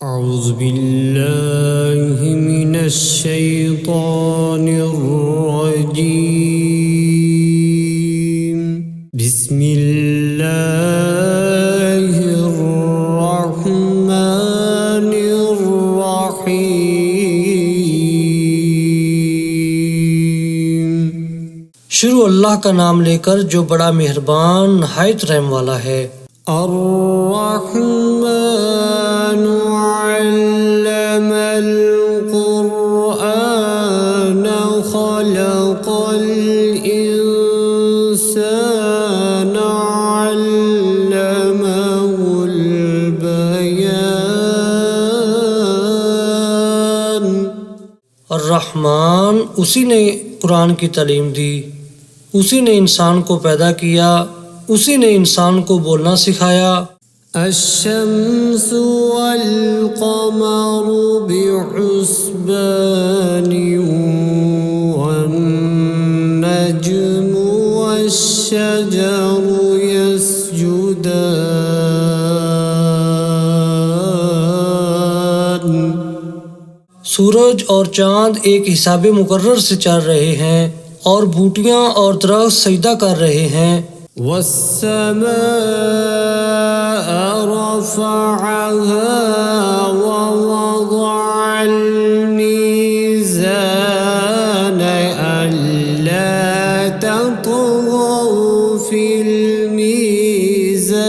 अऊज़ु बिल्लाहि मिनश शैतानिर रजीम। बिस्मिल्लाहिर रहमानिर रहीम। शुरू अल्लाह का नाम लेकर जो बड़ा मेहरबान नहायत रहम वाला है। अर्रहमानु अल्लमल कुरआन खलक़ल इंसान अल्लमहुल बयान। अर्रहमान उसी ने कुरान की तालीम दी, उसी ने इंसान को पैदा किया, उसी ने इंसान को बोलना सिखाया। अश्शम्सु वल क़मरु बिहुस्बानि वन नज्मु वश्शजरु यस्जुदान। सूरज और चाँद एक हिसाबे मुकर्रर से चल रहे हैं और बूटियाँ और दरख्त सजदा कर रहे हैं। वस्समाअ रफ़अहा ववضअल मीज़ान अल्ला ततग़ौ फ़िल मीज़ान।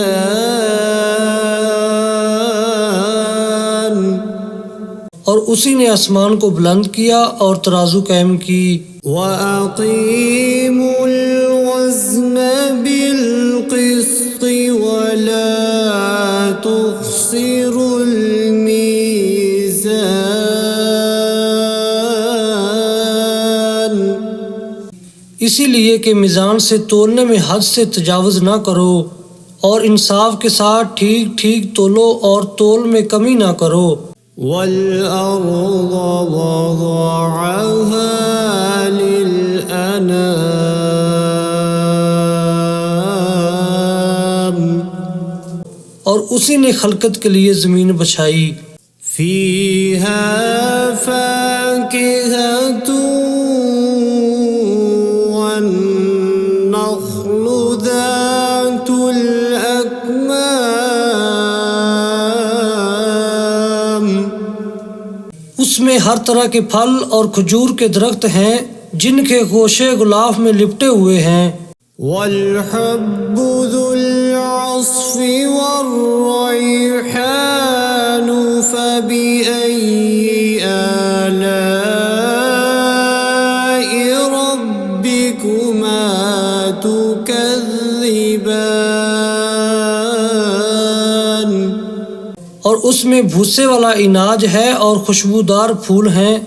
और उसी ने आसमान को बुलंद किया और तराजू कायम की। वअक़ीमुल वज़्न बिलक़िस्ति वला तुख़्सिरुल मीज़ान। इसीलिए कि मीज़ान से तोलने में हद से तजावुज़ ना करो और इंसाफ के साथ ठीक ठीक तोलो और तोल में कमी ना करो। वल-अर्ज़ वज़अहा लिल-अनाम। और उसी ने खलकत के लिए ज़मीन बछाई। फ़ीहा फ़ाकिहतुन वन्नख़्लु ज़ातुल अकमाम। उसमें हर तरह के फल और खजूर के दरख्त हैं जिनके गोशे गुलाफ में लिपटे हुए हैं। वल-हब्बु ज़ुल-अस्फ़ि वर्रैहानु फ़बिअय्यि आलाइ रब्बिकुमा तुकज़्ज़िबान। और उसमें भूसे वाला इनाज है और खुशबूदार फूल हैं।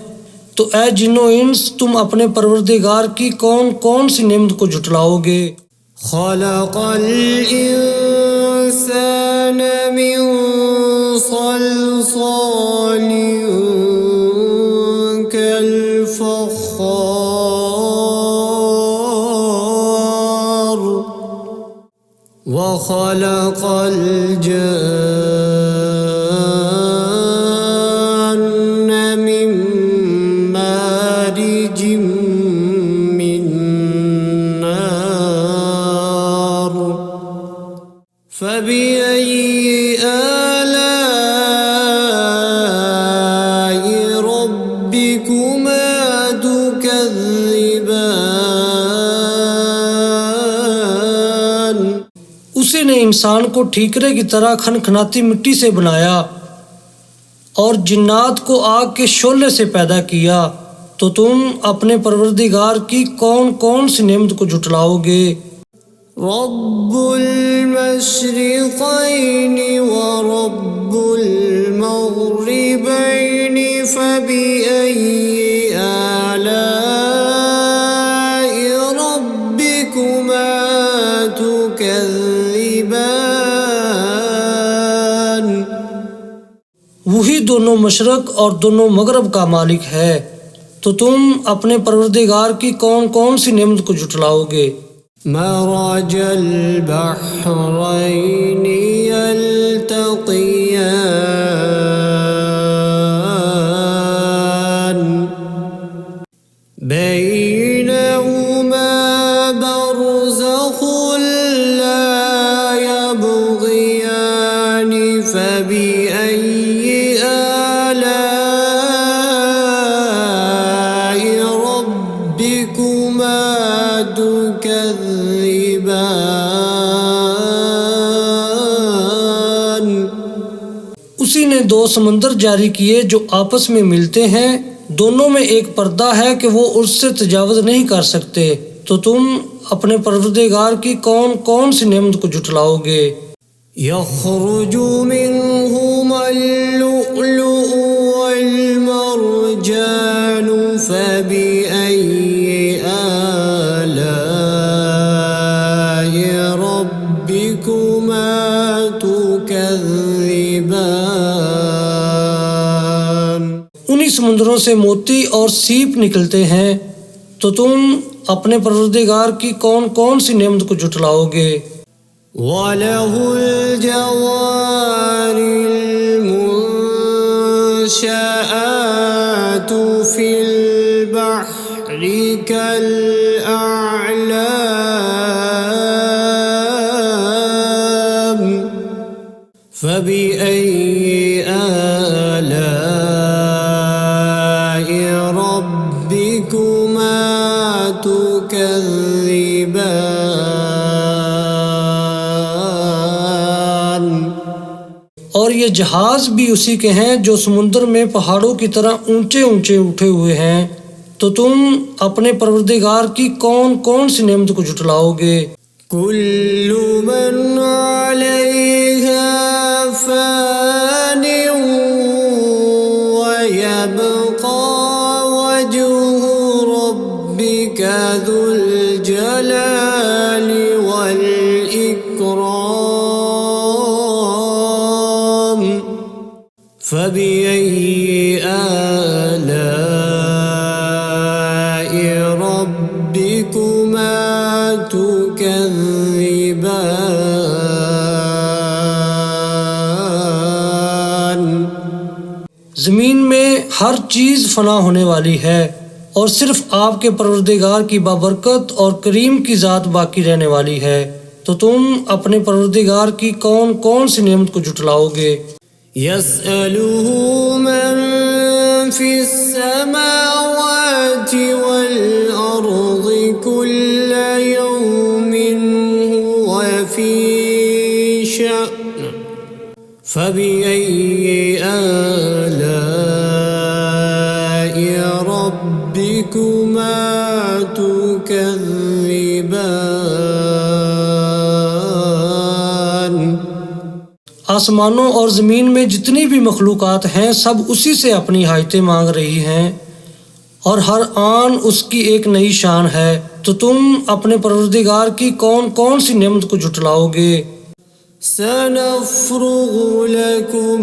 तो ऐ जिन्नो इंस तुम अपने परवरदिगार की कौन कौन सी नेमत को झुटलाओगे। खलक़ल इंसान मिन सल्सालिन कल-फ़ख़्ख़ार व खलक़ल जन्न मिन मारिजिम मिन नार फ़बिअय्यि आलाइ रब्बिकुमा तुकज़्ज़िबान। उसी ने इंसान को ठीकरे की तरह खनखनाती मिट्टी से बनाया और जिन्नात को आग के शोले से पैदा किया। तो तुम अपने परवरदिगार की कौन कौन सी नेमत को झुटलाओगे। रब्बुल मशरिक़ैनि व रब्बुल मग़रिबैनि फ़बिअय्यि आलाइ रब्बिकुमा तुकज़्ज़िबान। वही दोनों मशरक और दोनों मगरब का मालिक है। तो तुम अपने परवरदिगार की कौन कौन सी नेमत को झुटलाओगे। मरजल बहरैनि यल्तक़ियान। ने दो समंदर जारी किए जो आपस में मिलते हैं, दोनों में एक पर्दा है कि वो उससे तजावुज़ नहीं कर सकते, तो तुम अपने परवरदिगार की कौन कौन सी नेमत को झुठलाओगे। यख़रुजु मिन्हुमल लुअलुअ वल मरजानु फबिअय्यि आलाइ रब्बिकुमा तुकज़्ज़िबान। उन्हीं समुद्रों से मोती और सीप निकलते हैं, तो तुम अपने परवरदिगार की कौन कौन सी नेमत को झुठलाओगे। वलहुल जवारिल मुंशआतु फिल बहरि कल अअलाम फबिअय्यि आलाइ रब्बिकुमा तुकज़्ज़िबान। और ये जहाज भी उसी के हैं जो समुद्र में पहाड़ों की तरह ऊंचे ऊंचे उठे हुए हैं, तो तुम अपने परवरदिगार की कौन कौन सी नेमत को झुठलाओगे। कुल्लु मन अलैहा फ़ानिन व यबक़ा वज्हु रब्बिका ज़ुल जलालि वल इकराम फबिअय्यि आलाइ रब्बिकुमा तुकज़्ज़िबान। ज़मीन में हर चीज़ फना होने वाली है और सिर्फ आपके परवरदिगार की बाबरकत और करीम की ज़ात बाकी रहने वाली है, तो तुम अपने परवरदिगार की कौन कौन सी नेमत को झुठलाओगे। यसअलुहु मन फिस्समावाति वल अर्ज़ि कुल्ल यौमिन हुव फी शअन फबिअय्यि आलाइ रब्बिकुमा तुकज़्ज़िबान। आसमानों और ज़मीन में जितनी भी मखलूक़ात हैं सब उसी से अपनी हाजतें मांग रही हैं और हर आन उसकी एक नई शान है, तो तुम अपने परवरदिगार की कौन कौन सी नेमत को झुठलाओगे। सनफ़्रुगु लकुम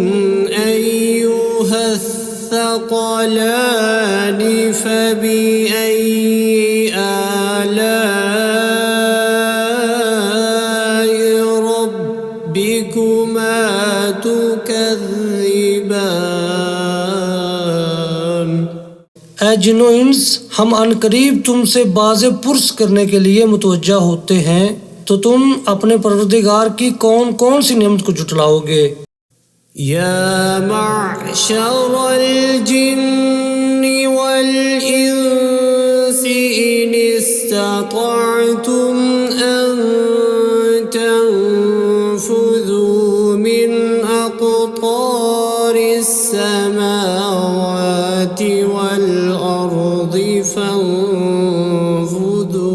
अय्युहस्सक़लानि फबिअय्यि आलाइ रब्बिकुमा तुकज़्ज़िबान। ऐ जिन्नो इंस, हम अनकरीब तुमसे बाज़े पुरस करने के लिए मुतवज्जा होते हैं, तो तुम अपने परवरदिगार की कौन कौन सी नेमत को झुठलाओगे। या मअशरल जिन्नि वल इंसि इन इस्ततअतुम अन तनफुज़ू मिन अक़तारिस समावाति वल अर्ज़ि फंफुज़ू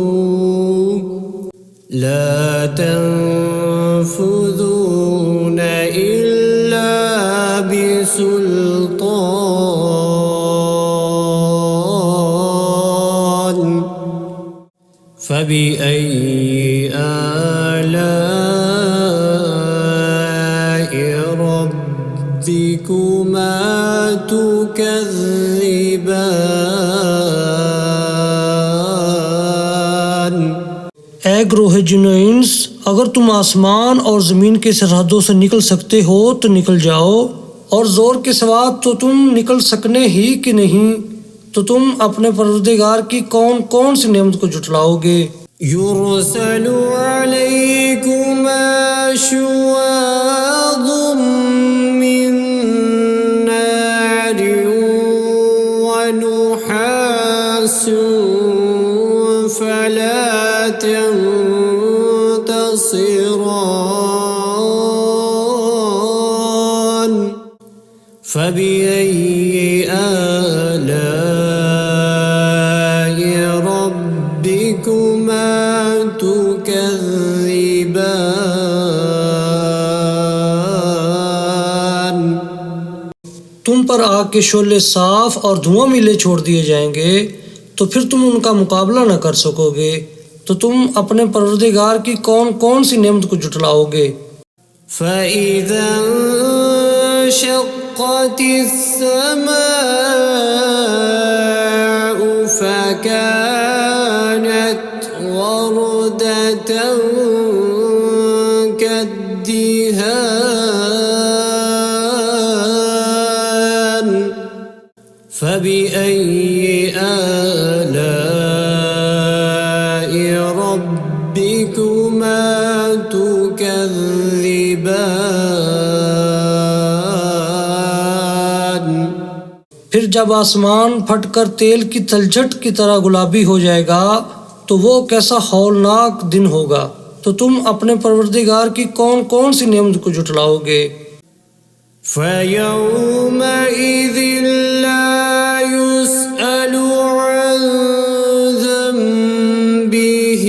ला तनफुज़ून इल्ला बिसुल्तान फबिअय्यि आलाइ रब्बिकुमा तुकज़्ज़िबान। ऐ ग्रोह जिन्नो इंस, अगर तुम आसमान और ज़मीन की सरहदों से निकल सकते हो तो निकल जाओ, और ज़ोर के सिवा तो तुम निकल सकने ही कि नहीं, तो तुम अपने परवरदिगार की कौन कौन सी नेमत को झुठलाओगे। युरसलु अलैकुमा शुवाज़ुम मिन नारिन व नुहासुन फला तंतसिरान فبأي آلاء ربكما تكذبان। तुम पर आग के शोले साफ और धुआं मिले छोड़ दिए जाएंगे तो फिर तुम उनका मुकाबला न कर सकोगे। तो तुम अपने परवरदिगार की कौन कौन सी नेमत को जुटलाओगे। فإذا انشقت السماء فكانت وردة كالدهان فبأي آلاء ربكما تكذبان। फिर जब आसमान फटकर तेल की तलछट की तरह गुलाबी हो जाएगा तो वो कैसा हौलनाक दिन होगा। तो तुम अपने परवरदिगार की कौन कौन सी नेमत को जुटलाओगे। فيومئذ لا يسأل عن ذنبه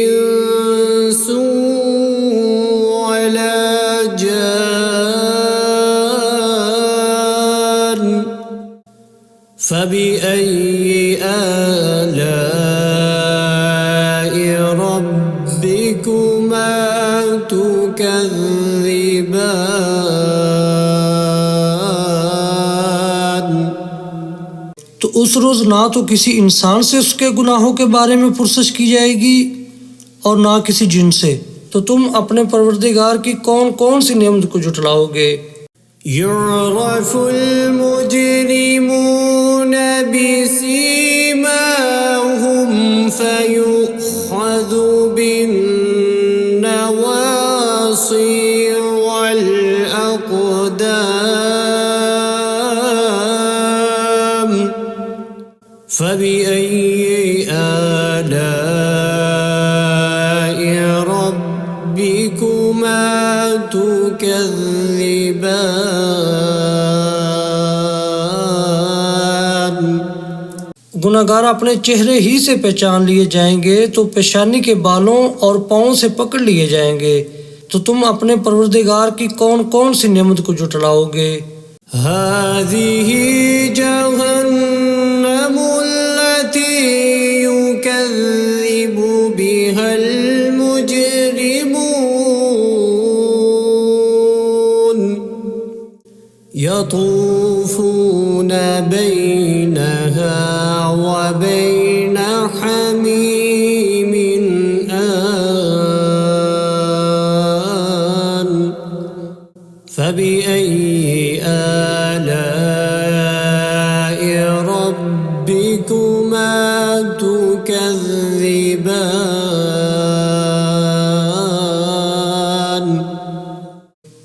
إنس ولا جان فبأي آلاء ربكما تكذبان। तो उस रोज ना तो किसी इंसान से उसके गुनाहों के बारे में पुरसश की जाएगी और ना किसी जिन से। तो तुम अपने परवरदिगार की कौन कौन सी नेमत को जुटलाओगे। يعرف المجرمون بسيماهم فيؤخذ بالنواصي والأقدام فبأي آلاء ربكما تكذبان। गुनाहगार अपने चेहरे ही से पहचान लिए जाएंगे तो पेशानी के बालों और पाँव से पकड़ लिए जाएंगे। तो तुम अपने परवरदिगार की कौन कौन सी नेमत को जुटलाओगे। هذه جهنم التي يكذب بها المجرمون يطوفون بينها وبين حميم آن فبأي آلاء ربكما تكذبان।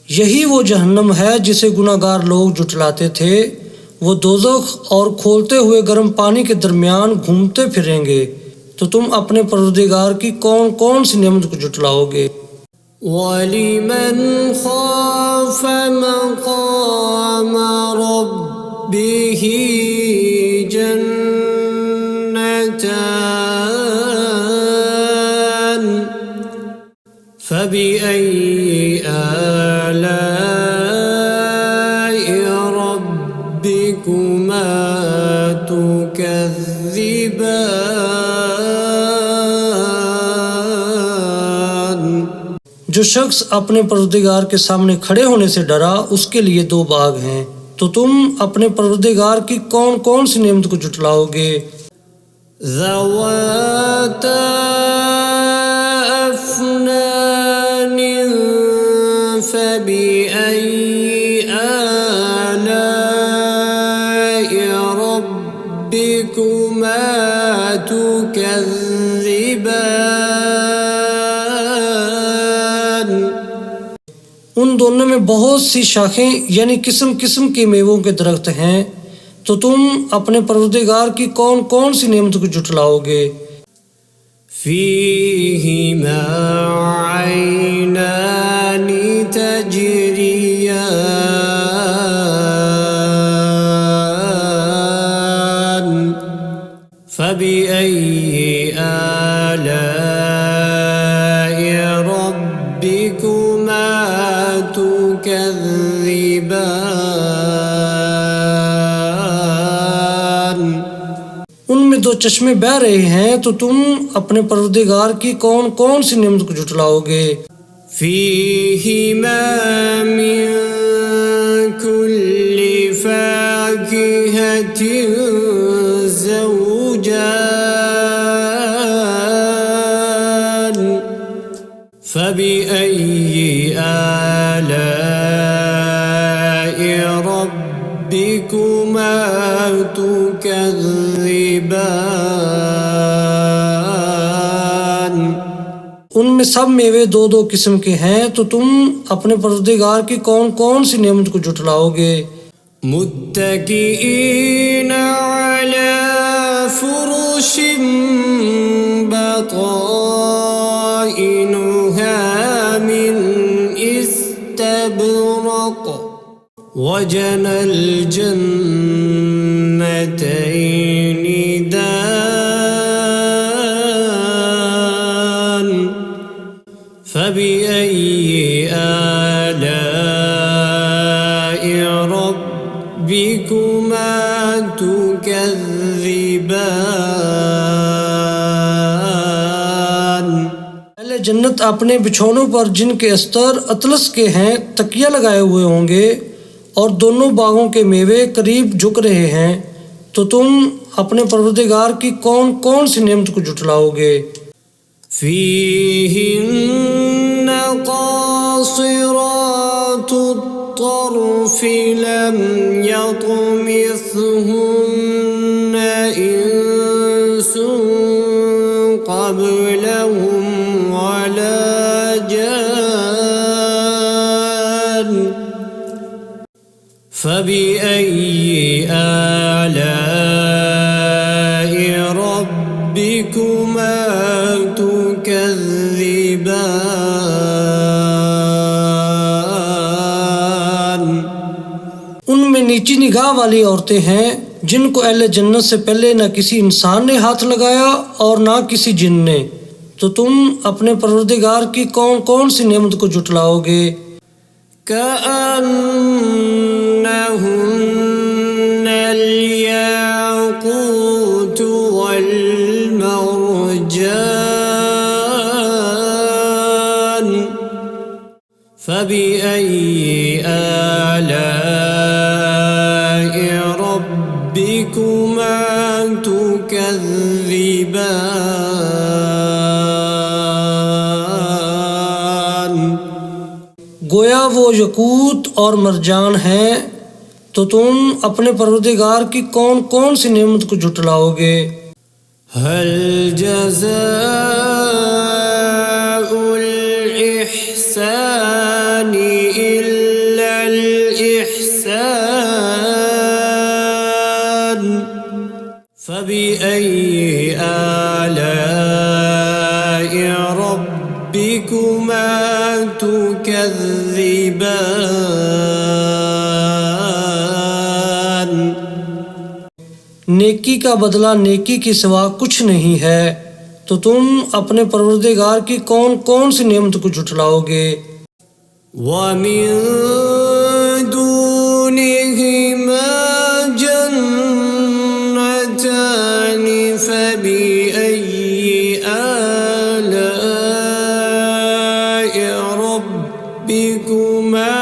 यही वो जहन्नम है जिसे गुनाहगार लोग जुटलाते थे। वो दोज़ख और खोलते हुए गर्म पानी के दरमियान घूमते फिरेंगे। तो तुम अपने परवरदिगार की कौन कौन सी नेमत को जुटलाओगे। वलिमन खाफ मक़ाम रब्बिही जन्नतान फबिअय्यि आलाइ रब्बिकुमा तुकज़्ज़िबान। जो शख्स अपने परवरदिगार के सामने खड़े होने से डरा उसके लिए दो बाग हैं। तो तुम अपने परवरदिगार की कौन कौन सी नेमत को जुटलाओगे। ज़वाता अफ़नान फ़बिअय्यि आलाइ रब्बिकुमा तुकज़्ज़िबान। उन दोनों में बहुत सी शाखें यानी किस्म किस्म के मेवों के दरख्त हैं। तो तुम अपने परवरदिगार की कौन कौन सी नेमत को जुटलाओगे। फ़ीहिमा ऐनानि तजरियान فبأي آلاء ربكما تكذبان उनमें दो चश्मे बह रहे हैं, तो तुम अपने परवरदिगार की कौन कौन सी नेमत को झुटलाओगे। فيهما من كل فاكهة زوجان فبأي آلاء ربكما تكذبان उनमें सब मेवे दो दो किस्म के हैं, तो तुम अपने परवरदिगार की कौन कौन सी नेमत को झुटलाओगे। मुत्तकीईन अला फुरुशिन बताइनुहा मिन इस्तबरक वजनल जन्नतैनि दान فبأي آلاء ربكما تكذبان पहले जन्नत अपने बिछौनों पर जिनके अस्तर अतलस के हैं तकिया लगाए हुए होंगे, और दोनों बागों के मेवे करीब झुक रहे हैं, तो तुम अपने परवरदिगार की कौन कौन सी नेमत को झुटलाओगे। فيهن قاصرات الطرف لم يطمثهن إنس قبلهم ولا جان فبأي آلاء ربكما تكذبان उनमें नीची निगाह वाली औरतें हैं, जिनको अहले जन्नत से पहले न किसी इंसान ने हाथ लगाया और ना किसी जिन ने, तो तुम अपने परवरदिगार की कौन कौन सी नेमत को झुटलाओगे। كأنهن الياقوت والمرجان فبأي آلاء ربكما تكذبان गोया वो यकूत और मरजान हैं, तो तुम अपने परवरदिगार की कौन कौन सी नेमत को झुटलाओगे। هل جزاء الإحسان إلا الإحسان فبأي آلاء ربكما تكذبان नेकी का बदला नेकी के सिवा कुछ नहीं है, तो तुम अपने परवरदिगार की कौन कौन सी नेमत को झुटलाओगे। ومن دونهما جنتان فبأي آلاء ربكما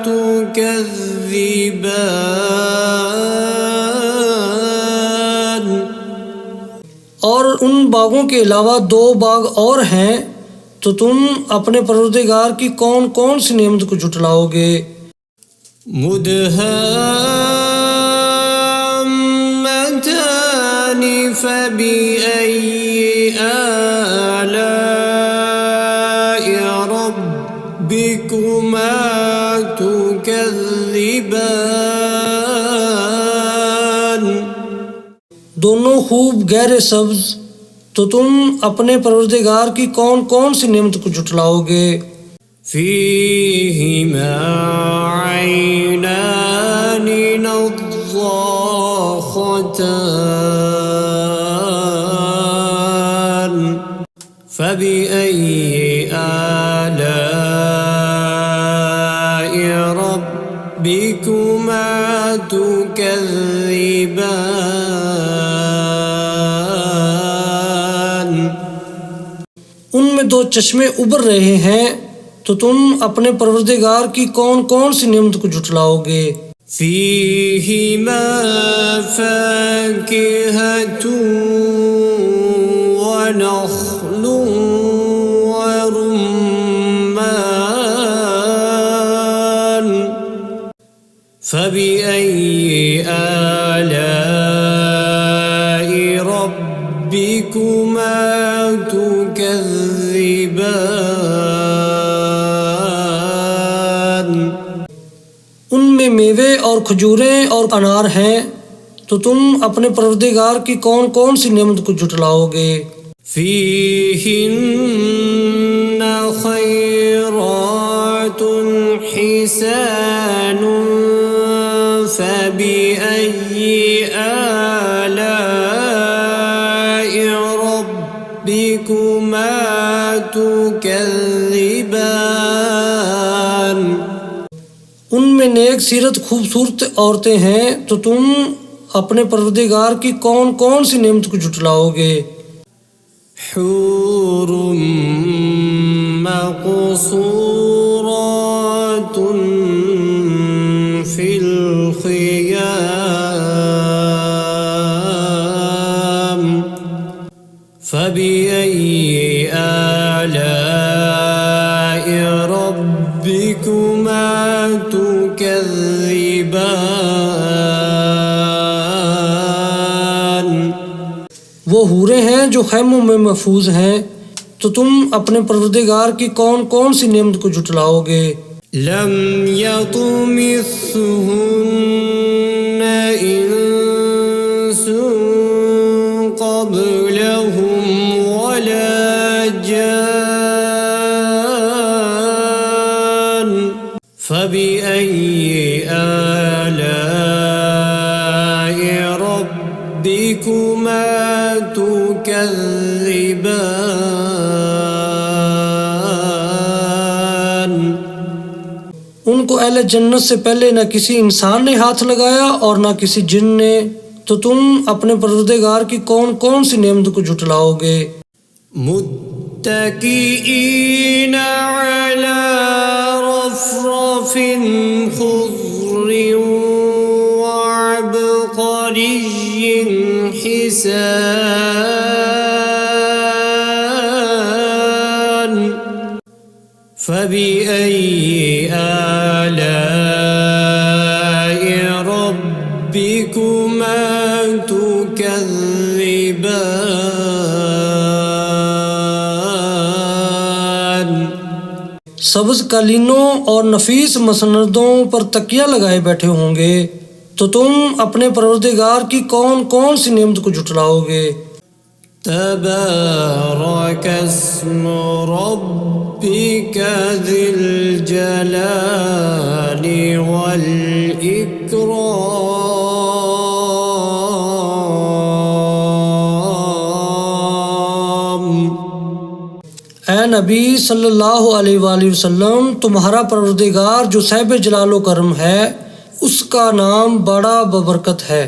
تكذبان और उन बागों के अलावा दो बाग और हैं, तो तुम अपने परवरदिगार की कौन कौन सी नेमत को झुटलाओगे। مدهامتان فبأي آلاء ربكما تكذبان दोनों खूब गहरे सब्ज, तो तुम अपने परवरदिगार की कौन कौन सी नेमत को झुटलाओगे। فيهما عينان نضاختان فبأي آلاء ربكما تكذبان उनमें दो चश्मे उबर रहे हैं, तो तुम अपने परवरदिगार की कौन कौन सी नेमत को झुटलाओगे। فيهما فاكهة ونخل ورمان فبأي آلاء ربكما تكذبان उनमें मेवे और खजूरें और अनार हैं, तो तुम अपने परवरदिगार की कौन कौन सी नेमत को झुटलाओगे। فيهن خيرات حسان فبأي آلاء ربكما تكذبان उनमें नेक सीरत खूबसूरत औरतें हैं, तो तुम अपने परवरदिगार की कौन कौन सी नेमत को झुटलाओगे। حور مقصورات في الخيام فبأي آلاء ربكما تكذبان वो हूरें हैं जो खैमों में महफूज हैं, तो तुम अपने परवरदिगार की कौन कौन सी नेमत को झुटलाओगे। لم يطمثهن إنس قبلهم ولا جان فبأي آلاء ربكما تكذبان उनको अहले जन्नत से पहले न किसी इंसान ने हाथ लगाया और न किसी जिन ने, तो तुम अपने परवरदिगार की कौन कौन सी नेमत को झुटलाओगे। मुत्तकीईन अला रफ़रफ़िन ख़ुज़्र वअबक़रिय्यिन हिसान فبأي آلاء ربكما تكذبان सब्ज कालीनों और नफीस मसनदों पर तकिया लगाए बैठे होंगे, तो तुम अपने परवरदिगार की कौन कौन सी नेमत को झुटलाओगे। تبارك اسم ربك ذي الجلال والإكرام ऐ नबी सल्लल्लाहु अलैहि वसल्लम, तुम्हारा परवरदिगार जो साहिब जलालो करम है, उसका नाम बड़ा बबरकत है।